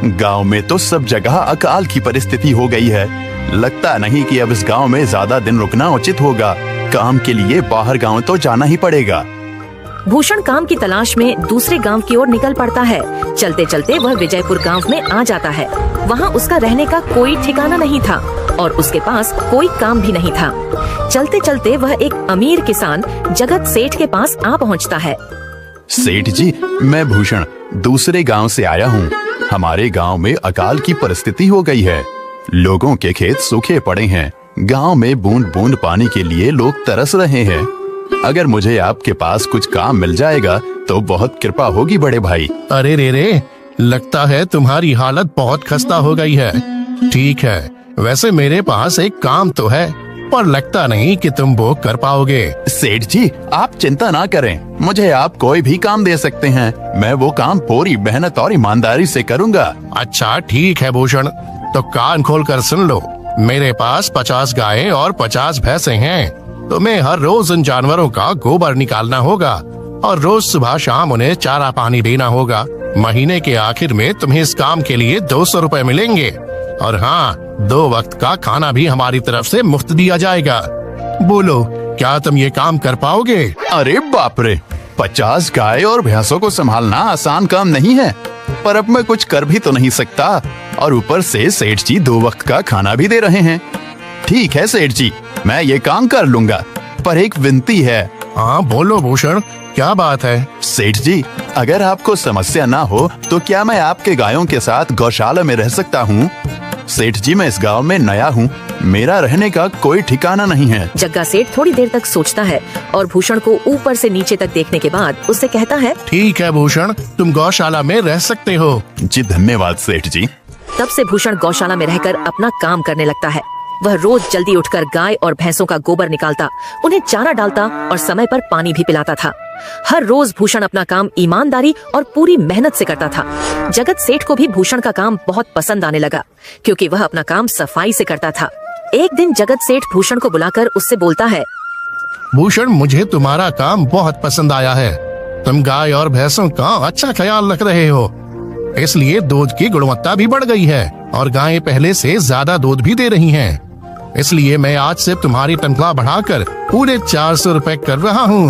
गांव में तो सब जगह अकाल की परिस्थिति हो गई है। लगता नहीं कि अब इस गांव में ज्यादा दिन रुकना उचित होगा। काम के लिए बाहर गांव तो जाना ही पड़ेगा। भूषण काम की तलाश में दूसरे गांव की ओर निकल पड़ता है। चलते चलते वह विजयपुर गांव में आ जाता है। वहां उसका रहने का कोई ठिकाना नहीं था और उसके पास कोई काम भी नहीं था। चलते चलते वह एक अमीर किसान जगत सेठ के पास आ पहुंचता है। सेठ जी, मैं भूषण दूसरे गांव से आया हूँ। हमारे गांव में अकाल की परिस्थिति हो गई है। लोगों के खेत सूखे पड़े हैं। गांव में बूंद बूंद पानी के लिए लोग तरस रहे हैं। अगर मुझे आपके पास कुछ काम मिल जाएगा तो बहुत कृपा होगी बड़े भाई। अरे रे, लगता है तुम्हारी हालत बहुत खस्ता हो गई है। ठीक है, वैसे मेरे पास एक काम तो है, पर लगता नहीं कि तुम वो कर पाओगे। सेठ जी, आप चिंता ना करें। मुझे आप कोई भी काम दे सकते हैं। मैं वो काम पूरी मेहनत और ईमानदारी से करूंगा। अच्छा ठीक है भूषण, तो कान खोल कर सुन लो। मेरे पास 50 गायें और 50 भैंसे हैं। तुम्हें हर रोज इन जानवरों का गोबर निकालना होगा और रोज सुबह शाम उन्हें चारा पानी देना होगा। महीने के आखिर में तुम्हें इस काम के लिए 200 रुपए मिलेंगे और हाँ, 2 वक्त का खाना भी हमारी तरफ से मुफ्त दिया जाएगा। बोलो, क्या तुम ये काम कर पाओगे? अरे बाप रे, 50 गाय और भैंसों को संभालना आसान काम नहीं है। पर अब मैं कुछ कर भी तो नहीं सकता और ऊपर से सेठ जी 2 वक्त का खाना भी दे रहे हैं। ठीक है सेठ जी, मैं ये काम कर लूंगा, पर एक विनती है। हाँ बोलो भूषण, क्या बात है? सेठ जी, अगर आपको समस्या ना हो तो क्या मैं आपके गायों के साथ गौशाला में रह सकता हूँ? सेठ जी, मैं इस गांव में नया हूँ। मेरा रहने का कोई ठिकाना नहीं है। जग्गा सेठ थोड़ी देर तक सोचता है और भूषण को ऊपर से नीचे तक देखने के बाद उससे कहता है, ठीक है भूषण, तुम गौशाला में रह सकते हो। जी धन्यवाद सेठ जी। तब से भूषण गौशाला में रहकर अपना काम करने लगता है। वह रोज जल्दी उठकर गाय और भैंसों का गोबर निकालता, उन्हें चारा डालता और समय पर पानी भी पिलाता था। हर रोज भूषण अपना काम ईमानदारी और पूरी मेहनत से करता था। जगत सेठ को भी भूषण का काम बहुत पसंद आने लगा, क्योंकि वह अपना काम सफाई से करता था। एक दिन जगत सेठ भूषण को बुलाकर उससे बोलता है, भूषण, मुझे तुम्हारा काम बहुत पसंद आया है। तुम गाय और भैंसों का अच्छा ख्याल रख रहे हो, इसलिए दूध की गुणवत्ता भी बढ़ गई है और गायें पहले से ज्यादा दूध भी दे रही हैं। इसलिए मैं आज से तुम्हारी तनख्वाह बढ़ाकर पूरे 400 रुपए कर रहा हूँ।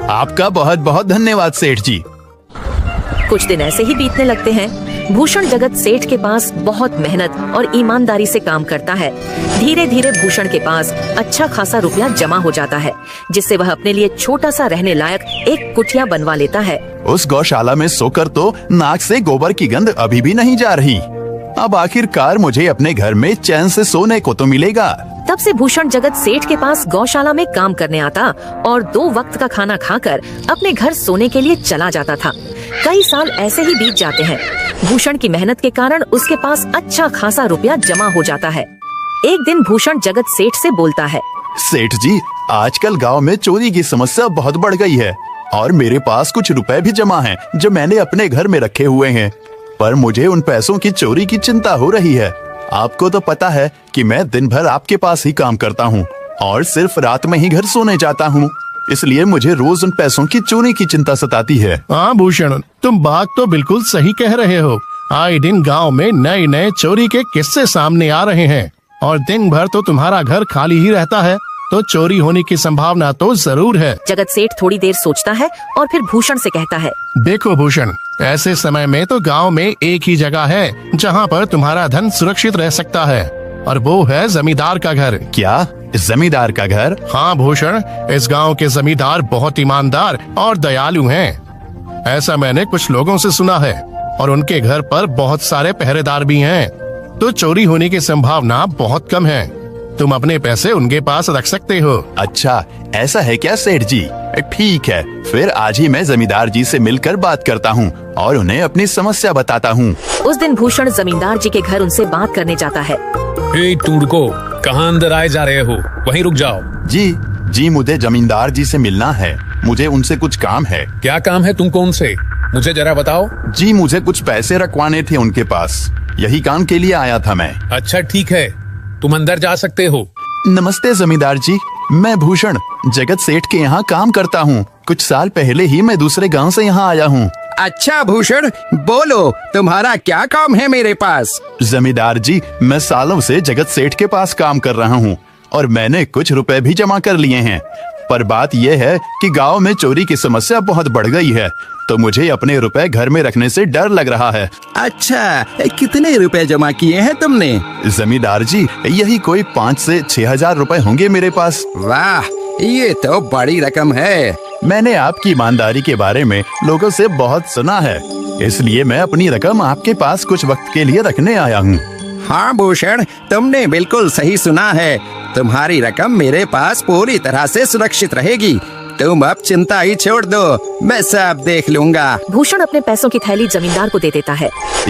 आपका बहुत बहुत धन्यवाद सेठ जी। कुछ दिन ऐसे ही बीतने लगते हैं। भूषण जगत सेठ के पास बहुत मेहनत और ईमानदारी से काम करता है। धीरे धीरे भूषण के पास अच्छा खासा रुपया जमा हो जाता है, जिससे वह अपने लिए छोटा सा रहने लायक एक कुटिया बनवा लेता है। उस गौशाला में सोकर तो नाक से गोबर की गंध अभी भी नहीं जा रही। अब आखिरकार मुझे अपने घर में चैन से सोने को तो मिलेगा। तब से भूषण जगत सेठ के पास गौशाला में काम करने आता और 2 वक्त का खाना खाकर अपने घर सोने के लिए चला जाता था। कई साल ऐसे ही बीत जाते हैं। भूषण की मेहनत के कारण उसके पास अच्छा खासा रुपया जमा हो जाता है। एक दिन भूषण जगत सेठ से बोलता है, सेठ जी, आजकल गांव में चोरी की समस्या बहुत बढ़ गई है और मेरे पास कुछ रुपए भी जमा हैं जो मैंने अपने घर में रखे हुए हैं, पर मुझे उन पैसों की चोरी की चिंता हो रही है। आपको तो पता है कि मैं दिन भर आपके पास ही काम करता हूँ और सिर्फ रात में ही घर सोने जाता हूँ, इसलिए मुझे रोज उन पैसों की चोरी की चिंता सताती है। हाँ भूषण, तुम बात तो बिल्कुल सही कह रहे हो। आए दिन गांव में नए नए चोरी के किस्से सामने आ रहे हैं और दिन भर तो तुम्हारा घर खाली ही रहता है, तो चोरी होने की संभावना तो जरूर है। जगत सेठ थोड़ी देर सोचता है और फिर भूषण से कहता है, देखो भूषण, ऐसे समय में तो गांव में एक ही जगह है जहां पर तुम्हारा धन सुरक्षित रह सकता है, और वो है जमींदार का घर। क्या, जमींदार का घर? हाँ भूषण, इस गांव के जमींदार बहुत ईमानदार और दयालु हैं। ऐसा मैंने कुछ लोगों से सुना है और उनके घर पर बहुत सारे पहरेदार भी हैं, तो चोरी होने की संभावना बहुत कम है। तुम अपने पैसे उनके पास रख सकते हो। अच्छा, ऐसा है क्या सेठ जी? ठीक है, फिर आज ही मैं जमींदार जी से मिलकर बात करता हूँ और उन्हें अपनी समस्या बताता हूँ। उस दिन भूषण जमींदार जी के घर उनसे बात करने जाता है। टूडको, कहाँ अंदर आए जा रहे हो? वहीं रुक जाओ। जी, मुझे जमींदार जी से मिलना है। मुझे उनसे कुछ काम है। क्या काम है तुमको उनसे? मुझे जरा बताओ। जी, मुझे कुछ पैसे रखवाने थे उनके पास, यही काम के लिए आया था मैं। अच्छा ठीक है, तुम अंदर जा सकते हो। नमस्ते जमींदार जी, मैं भूषण जगत सेठ के यहाँ काम करता हूँ। कुछ साल पहले ही मैं दूसरे गांव से यहाँ आया हूँ। अच्छा भूषण, बोलो तुम्हारा क्या काम है मेरे पास? जमींदार जी, मैं सालों से जगत सेठ के पास काम कर रहा हूँ और मैंने कुछ रुपए भी जमा कर लिए हैं। पर बात यह है कि गांव में चोरी की समस्या बहुत बढ़ गई है, तो मुझे अपने रुपए घर में रखने से डर लग रहा है। अच्छा, कितने रुपए जमा किए हैं तुमने? जमींदार जी, यही कोई 5 से 6 हजार रुपए होंगे मेरे पास। वाह, ये तो बड़ी रकम है। मैंने आपकी ईमानदारी के बारे में लोगों से बहुत सुना है, इसलिए मैं अपनी रकम आपके पास कुछ वक्त के लिए रखने आया हूँ। हाँ भूषण, तुमने बिल्कुल सही सुना है। तुम्हारी रकम मेरे पास पूरी तरह से सुरक्षित रहेगी। तुम अब चिंता ही छोड़ दो, मैं सब देख लूंगा। भूषण अपने पैसों की थैली जमींदार को दे देता है।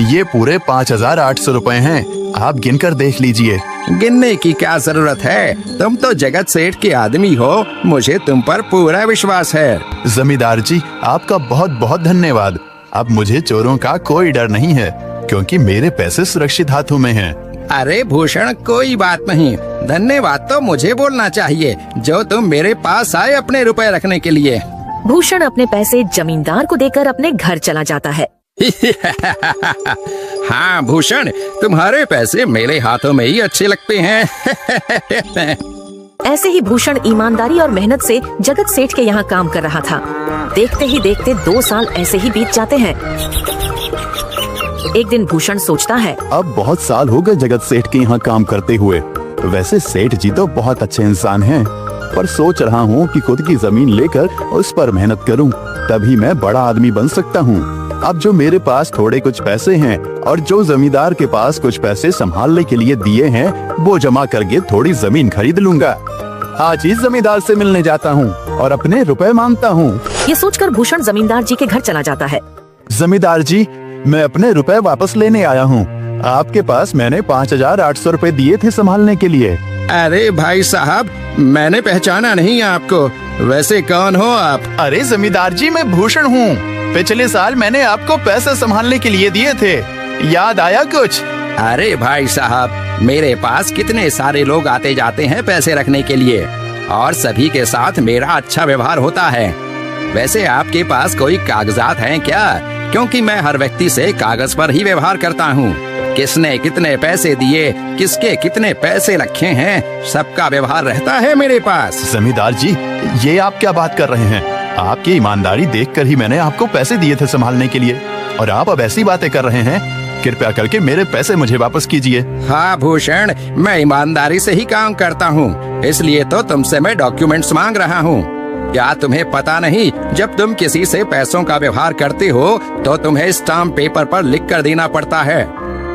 ये पूरे 5,800 रुपए हैं, आप गिनकर देख लीजिए। गिनने की क्या जरूरत है, तुम तो जगत सेठ के आदमी हो, मुझे तुम पर पूरा विश्वास है। जमींदार जी, आपका बहुत बहुत धन्यवाद। अब मुझे चोरों का कोई डर नहीं है, क्योंकि मेरे पैसे सुरक्षित हाथों में हैं। अरे भूषण, कोई बात नहीं, धन्यवाद तो मुझे बोलना चाहिए जो तुम मेरे पास आए अपने रुपए रखने के लिए। भूषण अपने पैसे जमींदार को देकर अपने घर चला जाता है। हाँ भूषण, तुम्हारे पैसे मेरे हाथों में ही अच्छे लगते हैं। ऐसे ही भूषण ईमानदारी और मेहनत से जगत सेठ के यहाँ काम कर रहा था। देखते ही देखते 2 साल ऐसे ही बीत जाते हैं। एक दिन भूषण सोचता है, अब बहुत साल हो गए जगत सेठ के यहाँ काम करते हुए। वैसे सेठ जी तो बहुत अच्छे इंसान हैं, पर सोच रहा हूँ कि खुद की जमीन लेकर उस पर मेहनत करूँ, तभी मैं बड़ा आदमी बन सकता हूँ। अब जो मेरे पास थोड़े कुछ पैसे हैं और जो जमींदार के पास कुछ पैसे संभालने के लिए दिए हैं, वो जमा करके थोड़ी जमीन खरीद लूंगा। आज ही जमींदार से मिलने जाता हूँ और अपने रुपए मांगता हूँ। ये सोचकर भूषण जमींदार जी के घर चला जाता है। जमींदार जी, मैं अपने रुपए वापस लेने आया हूँ। आपके पास मैंने 5,800 रुपए दिए थे संभालने के लिए। अरे भाई साहब, मैंने पहचाना नहीं आपको, वैसे कौन हो आप? अरे जमींदार जी, मैं भूषण हूँ। पिछले साल मैंने आपको पैसे संभालने के लिए दिए थे, याद आया कुछ? अरे भाई साहब, मेरे पास कितने सारे लोग आते जाते हैं पैसे रखने के लिए, और सभी के साथ मेरा अच्छा व्यवहार होता है। वैसे आपके पास कोई कागजात हैं क्या? क्योंकि मैं हर व्यक्ति से कागज पर ही व्यवहार करता हूँ। किसने कितने पैसे दिए, किसके कितने पैसे रखे हैं, सबका व्यवहार रहता है मेरे पास। जमींदार जी, ये आप क्या बात कर रहे हैं? आपकी ईमानदारी देखकर ही मैंने आपको पैसे दिए थे संभालने के लिए, और आप अब ऐसी बातें कर रहे हैं। कृपया करके मेरे पैसे मुझे वापस कीजिए। हाँ भूषण, मैं ईमानदारी से ही काम करता हूँ, इसलिए तो तुमसे मैं डॉक्यूमेंट्स मांग रहा हूँ। क्या तुम्हें पता नहीं, जब तुम किसी से पैसों का व्यवहार करते हो तो तुम्हें स्टाम्प पेपर पर लिख कर देना पड़ता है।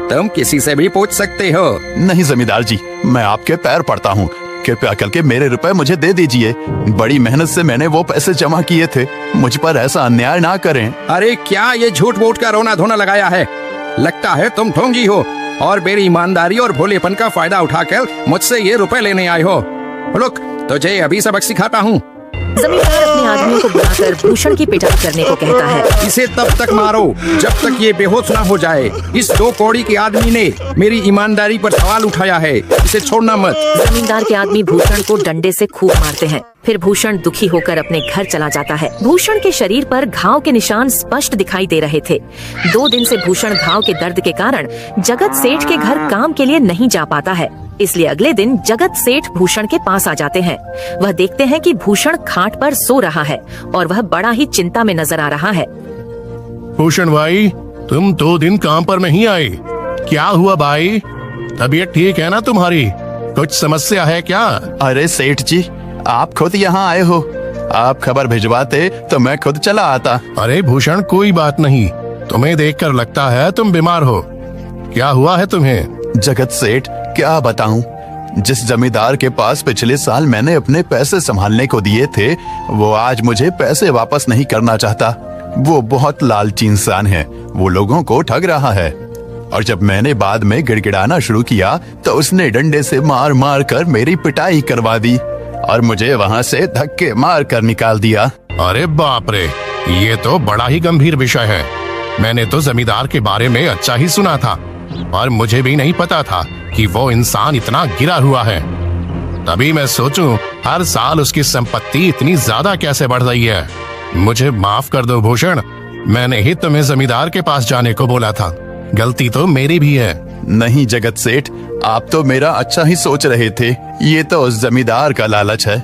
तुम किसी से भी पूछ सकते हो। नहीं जमींदार जी, मैं आपके पैर पड़ता हूँ, कृपया करके मेरे रुपए मुझे दे दीजिए। बड़ी मेहनत से मैंने वो पैसे जमा किए थे, मुझ पर ऐसा अन्याय ना करें। अरे क्या ये झूठ मूठ का रोना धोना लगाया है? लगता है तुम ढोंगी हो और मेरी ईमानदारी और भोलेपन का फायदा उठाकर मुझसे ये रुपए लेने आए हो। रुक, तुझे अभी सबक सिखाता हूँ। जमींदार अपने आदमियों को बुलाकर भूषण की पिटाई करने को कहता है। इसे तब तक मारो जब तक ये बेहोश ना हो जाए। इस 2 कौड़ी के आदमी ने मेरी ईमानदारी पर सवाल उठाया है, इसे छोड़ना मत। जमींदार के आदमी भूषण को डंडे से खूब मारते हैं। फिर भूषण दुखी होकर अपने घर चला जाता है। भूषण के शरीर पर घाव के निशान स्पष्ट दिखाई दे रहे थे। 2 दिन से भूषण घाव के दर्द के कारण जगत सेठ के घर काम के लिए नहीं जा पाता है, इसलिए अगले दिन जगत सेठ भूषण के पास आ जाते हैं। वह देखते हैं कि भूषण खाट पर सो रहा है और वह बड़ा ही चिंता में नजर आ रहा है। भूषण भाई, तुम 2 दिन काम पर नहीं आए, क्या हुआ भाई? तबीयत ठीक है ना तुम्हारी? कुछ समस्या है क्या? अरे सेठ जी, आप खुद यहाँ आए हो, आप खबर भिजवाते तो मैं खुद चला आता। अरे भूषण, कोई बात नहीं, तुम्हें देखकर लगता है तुम बीमार हो। क्या हुआ है तुम्हें? जगत सेठ, क्या बताऊं, जिस जमींदार के पास पिछले साल मैंने अपने पैसे संभालने को दिए थे, वो आज मुझे पैसे वापस नहीं करना चाहता। वो बहुत लालची इंसान है, वो लोगों को ठग रहा है। और जब मैंने बाद में गिड़गिड़ाना शुरू किया तो उसने डंडे से मार मार कर मेरी पिटाई करवा दी और मुझे वहाँ से धक्के मार कर निकाल दिया। अरे बाप रे, ये तो बड़ा ही गंभीर विषय है। मैंने तो जमींदार के बारे में अच्छा ही सुना था और मुझे भी नहीं पता था कि वो इंसान इतना गिरा हुआ है। तभी मैं सोचूं, हर साल उसकी संपत्ति इतनी ज्यादा कैसे बढ़ रही है। मुझे माफ कर दो भूषण, मैंने ही तुम्हें जमींदार के पास जाने को बोला था। गलती तो मेरी भी है। नहीं जगत सेठ, आप तो मेरा अच्छा ही सोच रहे थे। ये तो उस जमींदार का लालच है।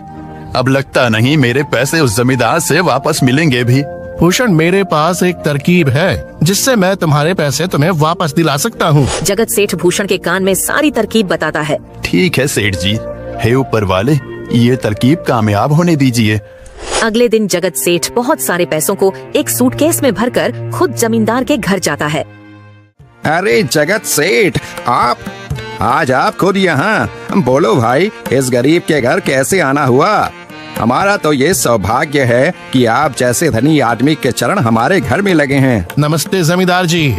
अब लगता नहीं मेरे पैसे उस जमींदार से वापस मिलेंगे भी। भूषण, मेरे पास एक तरकीब है जिससे मैं तुम्हारे पैसे तुम्हें वापस दिला सकता हूँ। जगत सेठ भूषण के कान में सारी तरकीब बताता है। ठीक है सेठ जी, हे ऊपर वाले, ये तरकीब कामयाब होने दीजिए। अगले दिन जगत सेठ बहुत सारे पैसों को एक सूटकेस में भरकर खुद जमींदार के घर जाता है। अरे जगत सेठ, आज आप खुद यहाँ। बोलो भाई, इस गरीब के घर कैसे आना हुआ? हमारा तो ये सौभाग्य है कि आप जैसे धनी आदमी के चरण हमारे घर में लगे हैं। नमस्ते जमींदार जी।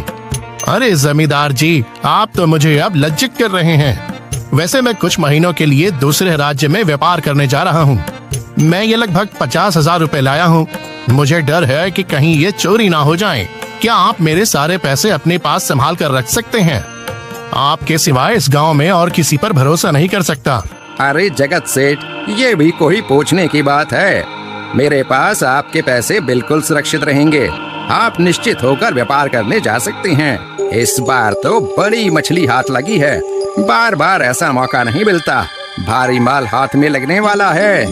अरे जमींदार जी, आप तो मुझे अब लज्जित कर रहे हैं। वैसे मैं कुछ महीनों के लिए दूसरे राज्य में व्यापार करने जा रहा हूँ। मैं ये लगभग 50,000 रुपए लाया हूँ। मुझे डर है कि कहीं ये चोरी ना हो जाए। क्या आप मेरे सारे पैसे अपने पास संभाल कर रख सकते हैं? आपके सिवाय इस गांव में और किसी पर भरोसा नहीं कर सकता। अरे जगत सेठ, ये भी कोई पूछने की बात है? मेरे पास आपके पैसे बिल्कुल सुरक्षित रहेंगे। आप निश्चित होकर व्यापार करने जा सकते हैं। इस बार तो बड़ी मछली हाथ लगी है। बार बार ऐसा मौका नहीं मिलता। भारी माल हाथ में लगने वाला है।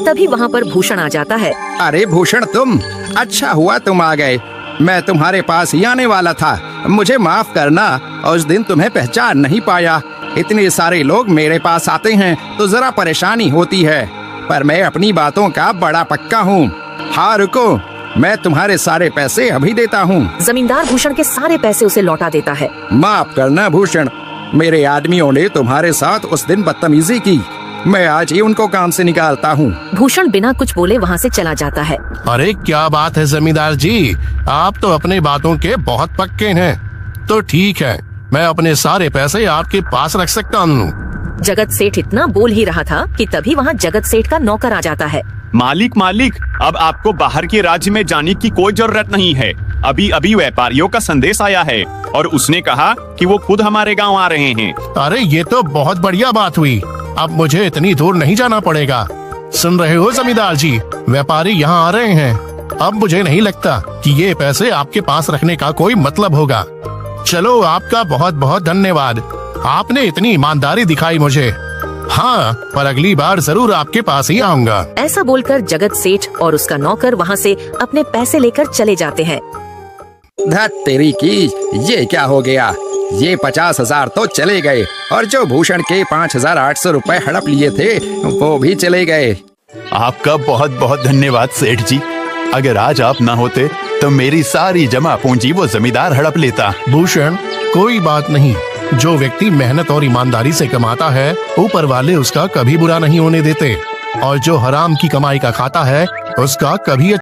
तभी वहाँ पर भूषण आ जाता है। अरे भूषण, तुम? अच्छा हुआ तुम आ गए। मैं तुम्हारे पास ही आने वाला था। मुझे माफ करना, उस दिन तुम्हें पहचान नहीं पाया। इतने सारे लोग मेरे पास आते हैं तो जरा परेशानी होती है, पर मैं अपनी बातों का बड़ा पक्का हूँ। हाँ रुको, मैं तुम्हारे सारे पैसे अभी देता हूँ। जमींदार भूषण के सारे पैसे उसे लौटा देता है। माफ करना भूषण, मेरे आदमियों ने तुम्हारे साथ उस दिन बदतमीजी की। मैं आज ही उनको काम से निकालता हूँ। भूषण बिना कुछ बोले वहाँ से चला जाता है। अरे क्या बात है जमींदार जी, आप तो अपने बातों के बहुत पक्के हैं। तो ठीक है, मैं अपने सारे पैसे आपके पास रख सकता हूँ। जगत सेठ इतना बोल ही रहा था कि तभी वहाँ जगत सेठ का नौकर आ जाता है। मालिक, अब आपको बाहर के राज्य में जाने की कोई जरूरत नहीं है। अभी अभी व्यापारियों का संदेश आया है और उसने कहा कि वो खुद हमारे गांव आ रहे हैं। अरे ये तो बहुत बढ़िया बात हुई। अब मुझे इतनी दूर नहीं जाना पड़ेगा। सुन रहे हो जमींदार जी, व्यापारी यहाँ आ रहे हैं। अब मुझे नहीं लगता कि ये पैसे आपके पास रखने का कोई मतलब होगा। चलो, आपका बहुत बहुत धन्यवाद। आपने इतनी ईमानदारी दिखाई मुझे। हाँ, पर अगली बार जरूर आपके पास ही आऊंगा। ऐसा बोलकर जगत सेठ और उसका नौकर वहाँ से अपने पैसे लेकर चले जाते हैं। धत तेरी की, ये क्या हो गया? ये 50,000 तो चले गए और जो भूषण के 5,800 रुपए हड़प लिए थे वो भी चले गए। आपका बहुत बहुत धन्यवाद सेठ जी। अगर आज आप ना होते तो मेरी सारी जमा पूंजी वो जमींदार हड़प लेता। भूषण, कोई बात नहीं। जो व्यक्ति मेहनत और ईमानदारी से कमाता है, ऊपर वाले उसका कभी बुरा नहीं होने देते, और जो हराम की कमाई का खाता है उसका कभी